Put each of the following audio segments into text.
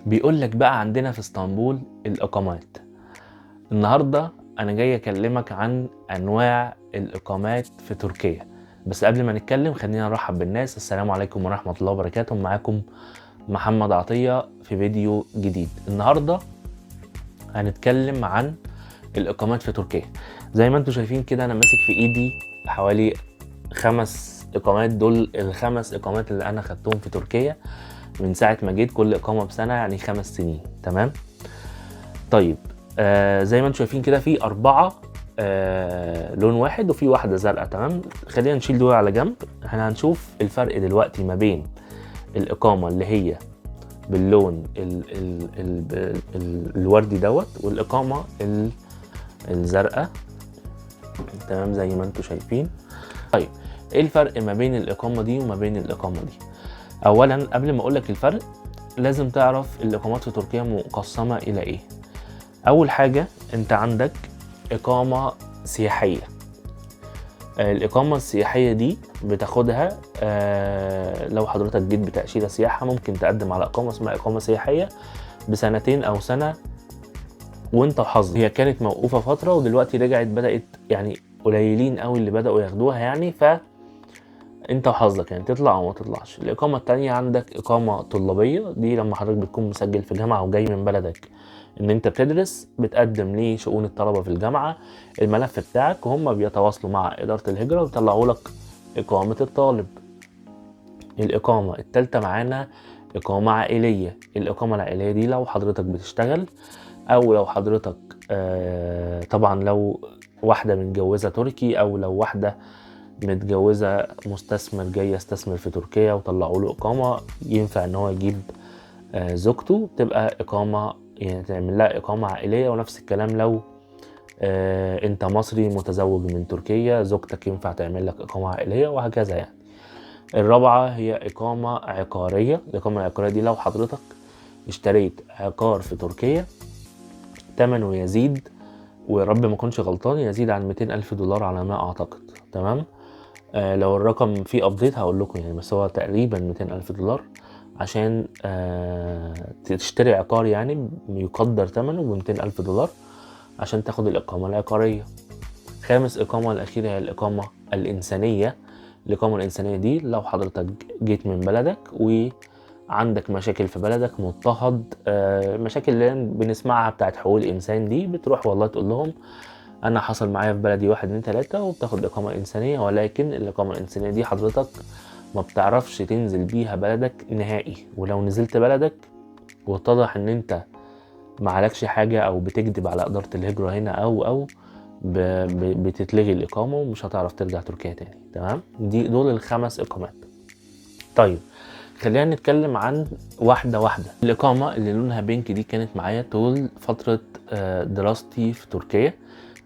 بيقول لك بقى عندنا في اسطنبول الإقامات. النهاردة أنا جاي أكلمك عن أنواع الإقامات في تركيا. بس قبل ما نتكلم خلينا نرحب بالناس. السلام عليكم ورحمة الله وبركاته. معاكم محمد عطية في فيديو جديد. النهاردة هنتكلم عن الإقامات في تركيا. زي ما انتم شايفين كده أنا ماسك في إيدي حوالي 5 إقامات. دول ال5 إقامات اللي أنا خدتهم في تركيا من ساعة ما جيت. كل إقامة بسنة يعني 5 سنين. تمام. طيب زي ما انتم شايفين كده في 4 لون واحد وفي واحدة زرقاء. تمام. خلينا نشيل دول على جنب. احنا هنشوف الفرق دلوقتي ما بين الإقامة اللي هي باللون الوردي دوت والإقامة الزرقاء. تمام زي ما انتم شايفين. طيب ايه الفرق ما بين الإقامة دي وما بين الإقامة دي؟ أولا قبل ما أقولك الفرق لازم تعرف الإقامات في تركيا مقسمة إلى إيه. أول حاجة أنت عندك إقامة سياحية. الإقامة السياحية دي بتاخدها لو حضرتك جيت بتأشيرة سياحة ممكن تقدم على إقامة اسمها إقامة سياحية بسنتين أو سنة وأنت وحظك. هي كانت موقوفة فترة ودلوقتي رجعت، بدأت يعني قليلين قوي اللي بدأوا ياخدوها يعني، فأنت وحظك يعني تطلع أو ما تطلعش. الإقامة التانية عندك إقامة طلابية. دي لما حضرتك بتكون مسجل في جامعة وجاي من بلدك ان انت بتدرس، بتقدم لشؤون الطلبه في الجامعه الملف بتاعك وهم بيتواصلوا مع اداره الهجره ويطلعوا لك اقامه الطالب. الاقامه الثالثه معانا اقامه عائليه. الاقامه العائليه دي لو حضرتك بتشتغل او لو حضرتك طبعا لو واحده متجوزه تركي او لو واحده متجوزه مستثمر جاي يستثمر في تركيا وطلعوا له اقامه، ينفع ان هو يجيب زوجته، تبقى اقامه يعني تعمل لها إقامة عائلية. ونفس الكلام لو أنت مصري متزوج من تركيا زوجتك ينفع تعمل لك إقامة عائلية وهكذا يعني. الرابعة هي إقامة عقارية. الإقامة العقارية دي لو حضرتك اشتريت عقار في تركيا ثمنه يزيد، ورب ما اكونش غلطان، يزيد عن 200 ألف دولار على ما أعتقد. تمام. لو الرقم فيه أبديت هقول لكم يعني، بس هو تقريبا 200 ألف دولار عشان تشتري عقار يعني يقدر ثمنه ب 200 ألف دولار عشان تاخد الإقامة العقارية. خامس إقامة الأخيرة هي الإقامة الإنسانية. الإقامة الإنسانية دي لو حضرتك جيت من بلدك وعندك مشاكل في بلدك، مضطهد، مشاكل اللي بنسمعها بتاعت حقوق الإنسان دي، بتروح والله تقول لهم أنا حصل معايا في بلدي 1 2 3 وبتاخد إقامة إنسانية. ولكن الإقامة الإنسانية دي حضرتك ما بتعرفش تنزل بيها بلدك نهائي، ولو نزلت بلدك واتضح ان انت معلكش حاجة او بتكذب على ادارة الهجرة هنا او بتتلغي الاقامة ومش هتعرف ترجع تركيا تاني. تمام. دول ال5 اقامات. طيب خلينا نتكلم عن واحدة واحدة. الاقامة اللي لونها بينك دي كانت معايا طول فترة دراستي في تركيا.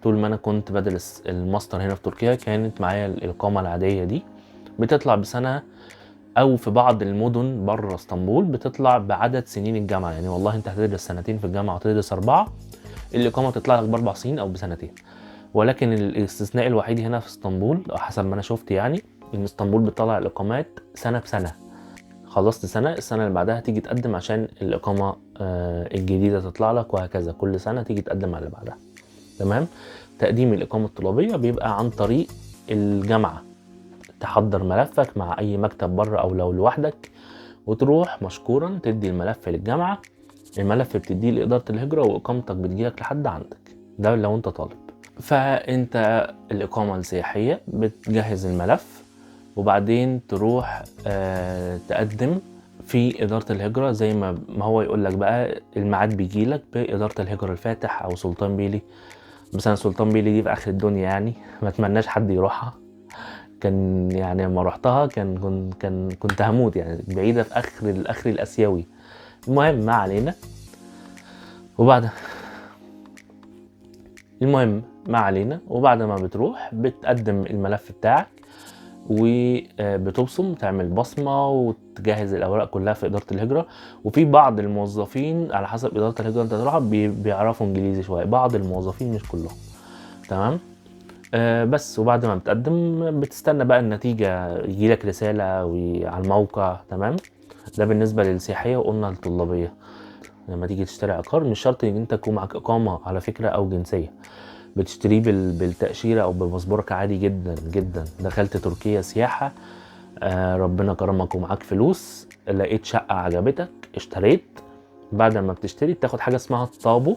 طول ما انا كنت بدرس الماستر هنا في تركيا كانت معايا الاقامة العادية دي، بتطلع بسنة او في بعض المدن بره اسطنبول بتطلع بعدد سنين الجامعه. يعني والله انت هتدرس سنتين في الجامعه وتدرس 4، الاقامه تطلع لك ب4 سنين او بسنتين. ولكن الاستثناء الوحيد هنا في اسطنبول حسب ما انا شفت يعني ان اسطنبول بتطلع الاقامات سنه بسنه. خلصت سنه، السنه اللي بعدها تيجي تقدم عشان الاقامه الجديده تطلع لك، وهكذا كل سنه تيجي تقدم على اللي بعدها. تمام. تقديم الاقامه الطلابيه بيبقى عن طريق الجامعه. تحضر ملفك مع اي مكتب بره او لو لوحدك وتروح مشكورا تدي الملف للجامعة. الملف بتديه لإدارة الهجرة وإقامتك بتجيلك لحد عندك. ده لو أنت طالب. فأنت الإقامة السياحية بتجهز الملف وبعدين تروح تقدم في إدارة الهجرة زي ما هو يقول لك بقى. الميعاد بيجيلك بإدارة الهجرة الفاتح أو سلطان بيلي. بس أنا سلطان بيلي دي في آخر الدنيا يعني ما اتمناش حد يروحها. كان يعني لما رحتها كنت هموت يعني، بعيدة في الاخر الاسيوي. المهم ما علينا. وبعد ما بتروح بتقدم الملف بتاعك وبتبصم، تعمل بصمة وتجهز الأوراق كلها في إدارة الهجرة. وفي بعض الموظفين على حسب إدارة الهجرة أنت تروحها بيعرفوا إنجليزي شوية، بعض الموظفين مش كلهم. تمام. بس وبعد ما بتقدم بتستنى بقى النتيجة، يجيلك رسالة على الموقع. تمام. ده بالنسبة للسياحية. وقلنا الطلابية. لما تيجي تشتري عقار مش شرط ان انت يكون معاك اقامه على فكره او جنسيه، بتشتريه بالتاشيره او بباسبورك عادي جدا جدا. دخلت تركيا سياحه، ربنا كرمك ومعاك فلوس، لقيت شقه عجبتك اشتريت، بعد ما بتشتري بتاخد حاجه اسمها الطابو.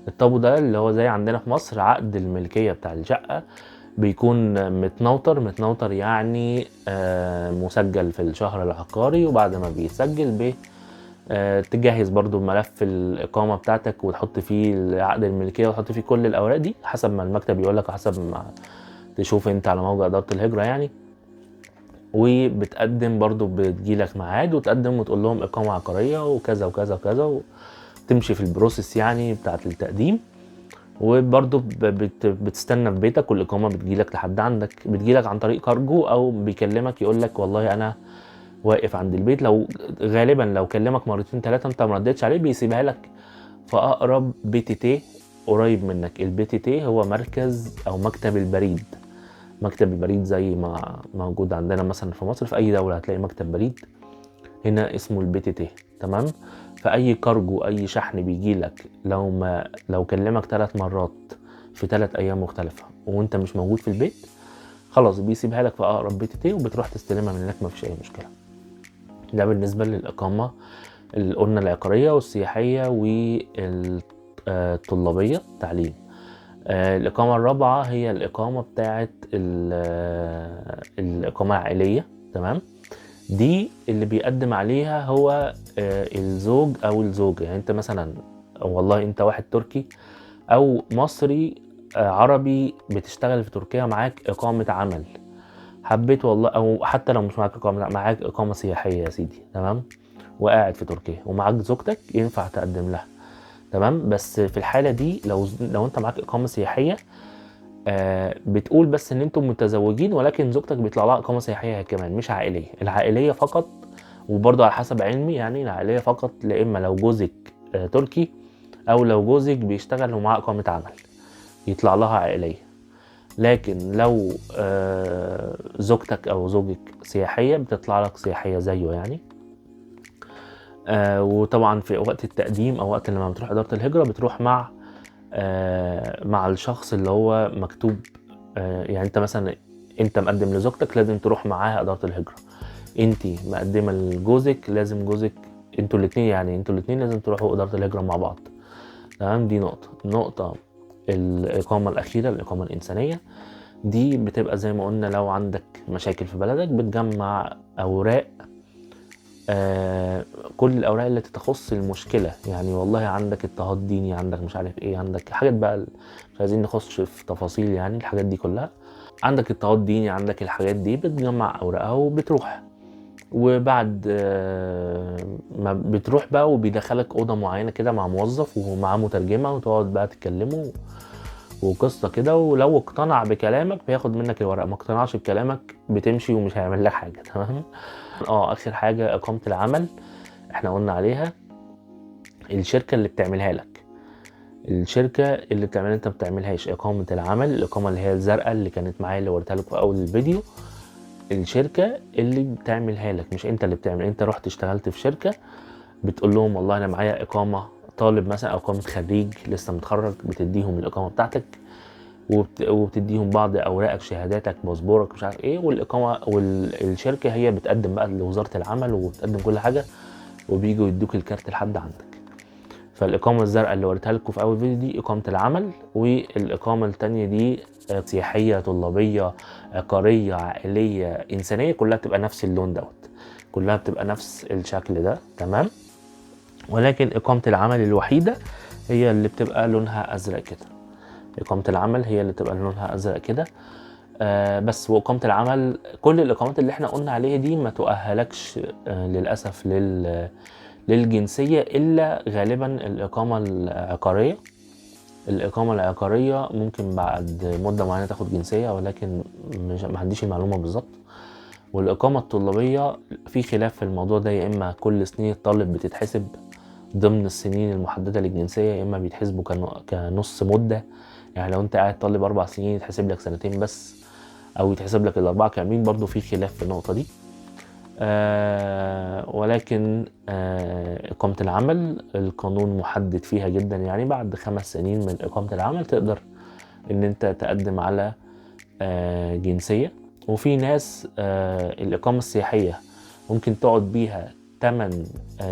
الطابو ده اللي هو زي عندنا في مصر عقد الملكيه بتاع الشقه، بيكون متنوتر يعني مسجل في الشهر العقاري. وبعد ما بيسجل تجهز برضو ملف الإقامة بتاعتك وتحط فيه عقد الملكية وتحط فيه كل الأوراق دي حسب ما المكتب يقولك وحسب ما تشوف انت على موقع إدارة الهجرة يعني. وبتقدم برضو، بتجيلك ميعاد وتقدم وتقول لهم إقامة عقارية وكذا وكذا وكذا، وتمشي في البروسيس يعني بتاعت التقديم. وبرضو بتستنى في بيتك والإقامة بتجيلك لحد عندك، بتجيلك عن طريق كارجو أو بيكلمك يقولك والله أنا واقف عند البيت. لو غالبا لو كلمك مرتين ثلاثه انت ما ردتش عليه بيسيبها لك في اقرب بي تي تي قريب منك. البي تي تي هو مركز او مكتب البريد. مكتب البريد زي ما موجود عندنا مثلا في مصر، في اي دوله هتلاقي مكتب بريد، هنا اسمه البي تي تي. تمام. فاي كارجو اي شحن بيجي لك لو كلمك 3 مرات في 3 ايام مختلفه وانت مش موجود في البيت، خلاص بيسيبها لك في اقرب بي تي تي وبتروح تستلمها من هناك، مفيش اي مشكله. ده بالنسبة للإقامة اللي قلنا العقارية والسياحية والطلابية تعليم. الإقامة الرابعة هي الإقامة بتاعت الإقامة العائلية. تمام. دي اللي بيقدم عليها هو الزوج أو الزوجة. يعني أنت مثلا والله أنت واحد تركي أو مصري عربي بتشتغل في تركيا، معاك إقامة عمل، حبيت والله، او حتى لو مش معاك اقامه، لا معاك اقامه سياحيه يا سيدي. تمام. وقاعد في تركيا ومعاك زوجتك ينفع تقدم لها. تمام. بس في الحاله دي لو انت معاك اقامه سياحيه بتقول بس ان انتم متزوجين، ولكن زوجتك بيطلع لها اقامه سياحيه كمان مش عائليه. العائليه فقط، وبرضه على حسب علمي يعني العائليه فقط لا اما لو جوزك تركي او لو جوزك بيشتغل ومعاه اقامه عمل يطلع لها عائليه. لكن لو زوجتك او زوجك سياحية بتطلع لك سياحية زيه يعني. وطبعا في وقت التقديم او وقت لما بتروح إدارة الهجرة بتروح مع الشخص اللي هو مكتوب. يعني انت مثلا انت مقدم لزوجتك لازم تروح معاها إدارة الهجرة، انت مقدمة لجوزك لازم جوزك، انتوا الاتنين لازم تروحوا إدارة الهجرة مع بعض. تمام. دي نقطة الإقامة الأخيرة، الإقامة الإنسانية. دي بتبقى زي ما قلنا لو عندك مشاكل في بلدك بتجمع اوراق، كل الاوراق اللي تخص المشكله. يعني والله عندك اضطهاد ديني، عندك مش عارف ايه، عندك حاجات بقى مش عايزين نخش في تفاصيل يعني الحاجات دي كلها. عندك اضطهاد ديني، عندك الحاجات دي بتجمع اوراقها وبتروح. وبعد ما بتروح بقى وبيدخلك اوضه معينه كده مع موظف ومعاه مترجمه وتقعد بقى تكلمه وقصة كده. ولو اقتنع بكلامك بياخد منك الورق، ما اقتنعش بكلامك بتمشي ومش هيعمل لك حاجة. تمام. اخر حاجة اقامة العمل احنا قلنا عليها. الشركة اللي بتعملها لك، الشركة اللي بتعملها انت ما بتعملهاش. اقامة العمل، الاقامة اللي هي الزرقاء اللي كانت معايا اللي وريتها لكم في اول الفيديو، الشركة اللي بتعملها لك مش انت اللي بتعمل. انت رحت اشتغلت في شركة بتقول لهم والله انا معايا اقامة طالب مثلا او اقامة خريج لسه متخرج، بتديهم الاقامة بتاعتك وبتديهم بعض اوراقك، شهاداتك، باسبورك، مش عارف ايه. والاقامه والشركه هي بتقدم بقى لوزاره العمل وبتقدم كل حاجه وبيجوا يدوك الكارت لحد عندك. فالاقامه الزرقاء اللي وريتها لكم في اول فيديو دي اقامه العمل، والاقامه الثانيه دي سياحيه، طلابيه، عقاريه، عائليه، انسانيه، كلها بتبقى نفس اللون دوت، كلها بتبقى نفس الشكل ده. تمام. ولكن اقامه العمل الوحيده هي اللي بتبقى لونها ازرق كده. إقامة العمل هي اللي تبقى لونها أزرق كده. بس وإقامة العمل كل الإقامات اللي احنا قلنا عليها دي ما تؤهلكش للأسف للجنسية إلا غالبا الإقامة العقارية. الإقامة العقارية ممكن بعد مدة معينة تاخد جنسية، ولكن ما عنديش المعلومة بالظبط. والإقامة الطلابية في خلاف في الموضوع ده، يا إما كل سنين الطالب بتتحسب ضمن السنين المحددة للجنسية، يا إما بيتحسبوا كنص مدة. يعني لو انت قاعد طالب 4 سنين يتحسب لك 2 سنين بس، او يتحسب لك ال4 كاملين. برضو في خلاف في النقطة دي. ولكن إقامة العمل القانون محدد فيها جدا، يعني بعد 5 سنين من إقامة العمل تقدر إن أنت تقدم على جنسية. وفي ناس الإقامة السياحية ممكن تقعد بيها 8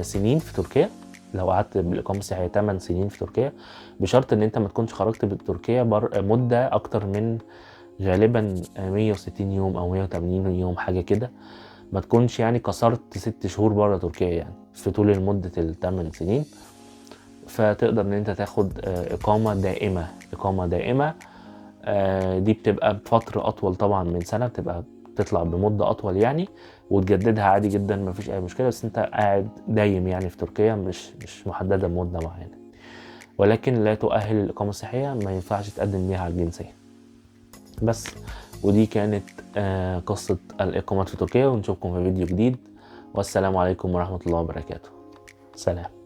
سنين في تركيا. لو قعدت بالإقامة السياحية 8 سنين في تركيا، بشرط إن أنت ما تكونش خرجت بتركيا مدة أكتر من غالبا 160 يوم أو 180 يوم حاجة كده. ما تكونش يعني كسرت 6 شهور بره تركيا يعني في طول المدة ال8 سنين. فتقدر ان انت تاخد اقامة دائمة. اقامة دائمة دي بتبقى بفترة اطول طبعا من سنة، بتبقى تطلع بمدة اطول يعني، وتجددها عادي جدا مفيش اي مشكلة. بس انت قاعد دايم يعني في تركيا، مش محددة بمدة معينة. ولكن لا تؤهل الاقامة الصحية، ما ينفعش تقدم بيها على الجنسية بس. ودي كانت قصة الإقامات في تركيا، ونشوفكم في فيديو جديد، والسلام عليكم ورحمة الله وبركاته. سلام.